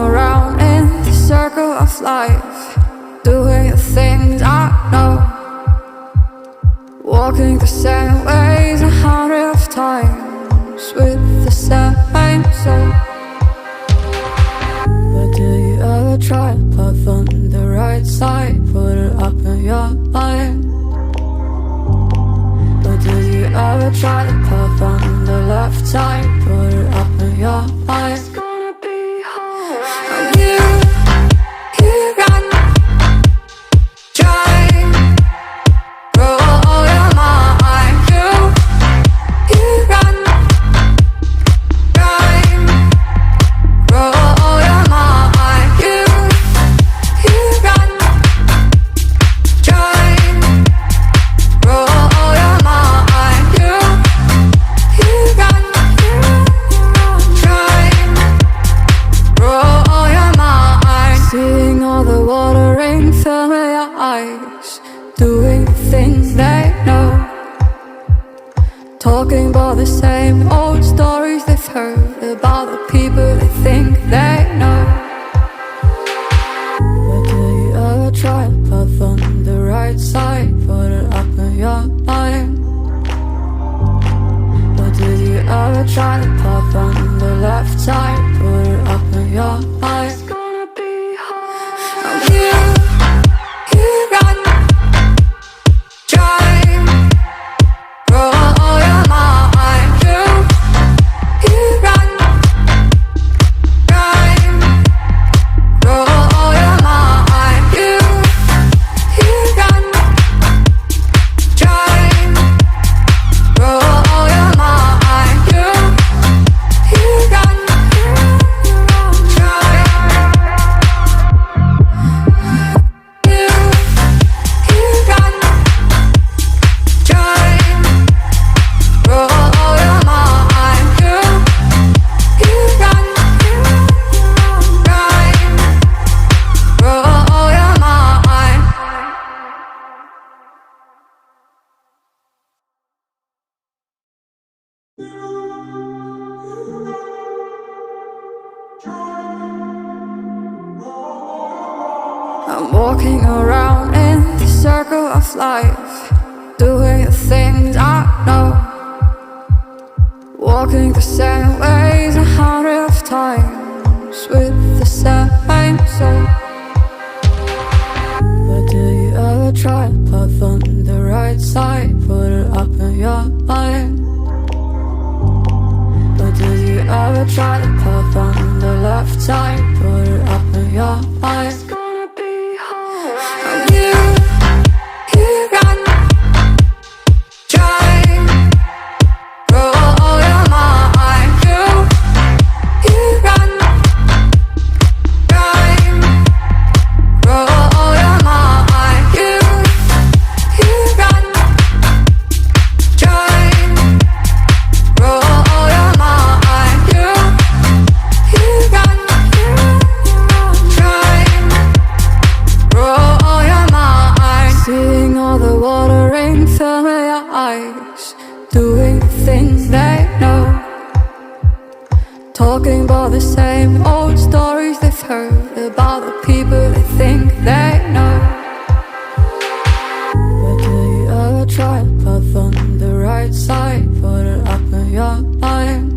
around in the circle of life, doing the things I know, walking the same ways 100 of times with the same soul. But do you ever try to path on the right side, put it up in your mind? But do you ever try to path on the left side, put it up in your mind? It's gonna be alright. You run, try, roll your mind. You run, try, roll your mind. You run, try, roll your mind. You run, try, roll your mind. Seeing all the watering fill your eyes, doing the things they know, talking about the same old stories they've heard about the people they think they know. But do you ever try to path on the right side, put it up in your mind? But do you ever try to path on the left side, put it up in your mind? It's gonna be hard. You run, try, roll your mind. You run, try, roll your mind. You run, try, roll your mind. You run, try, you run, try, roll your mind. You run, try, roll your mind. I'm walking around in the circle of life, doing the things I know, walking the same ways 100 of times with the same soul. But do you ever try to path on the right side, put it up in your mind? But do you ever try to path on the left side, put it up in your mind? It's gonna be alright. You run, try, roll your mind. You run, try, roll your mind. You run, try, roll your mind. You run, try, roll your mind. Seeing all the watering fill your eyes, doing the things they know, talking about the same old stories they've heard about the people they think they know. But do you ever try to path on the right side, put it up in your mind?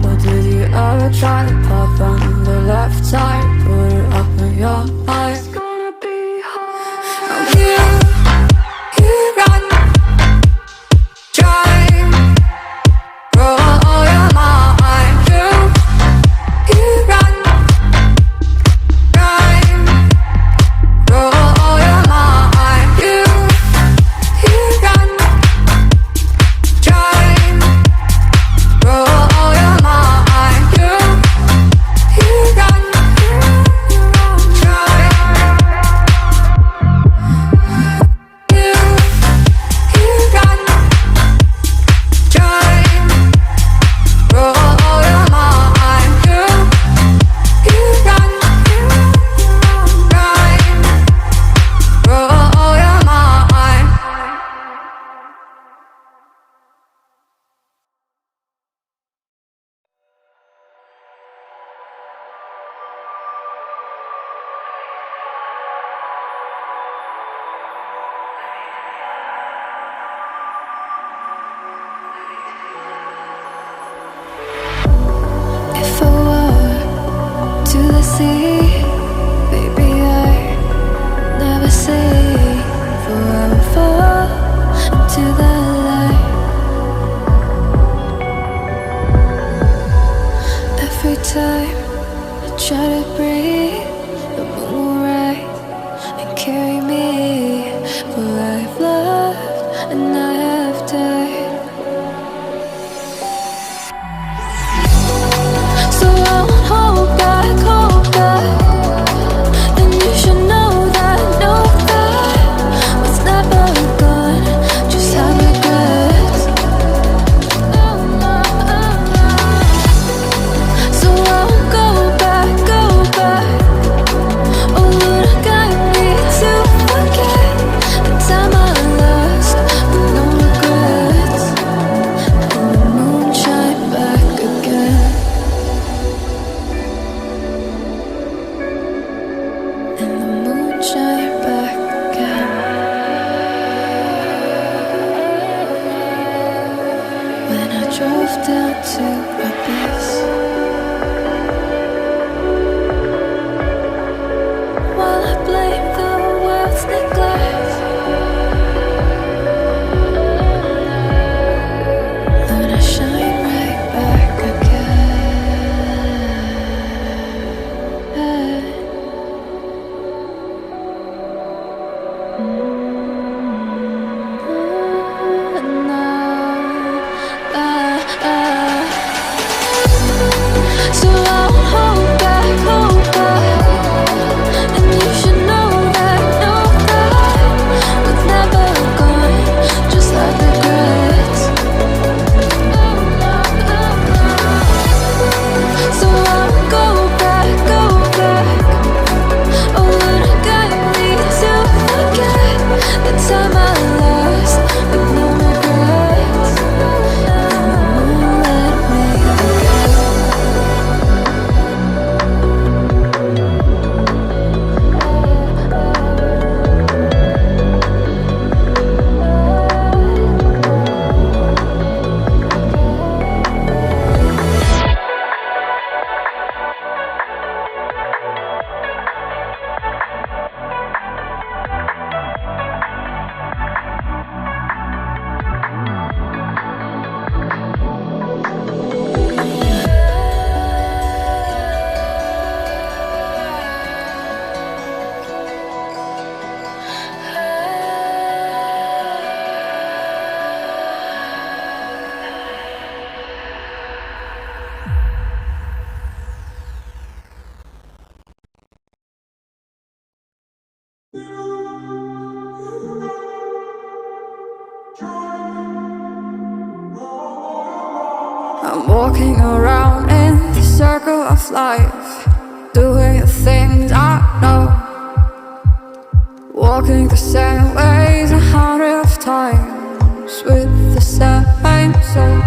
But do you ever try to path on the left side, put it up in your mind? It's gonna be hard. You run, try, roll your mind. You run, try, roll your mind. You run, try, roll your mind. You try to breathe the moon rays and carry me, for I've loved and I have died. So I won't hold back, and you should know that was never gone, just have regrets. So I won't go back, oh Lord, I got me to forget the time I lost with no regrets. And the moon shine back again. And the moon shine back again. When I drove down to Abyss, while I blame the world's neglect, Lord, I shine right back again. So I won't hold back, and you should know that was never gone, just like regrets. So I won't go back, oh Lord, I got me to forget the time I lost with no regrets. And the moon let me forget. I'm walking around in the circle of life, doing the things I know, walking the same ways 100 times with the same soul.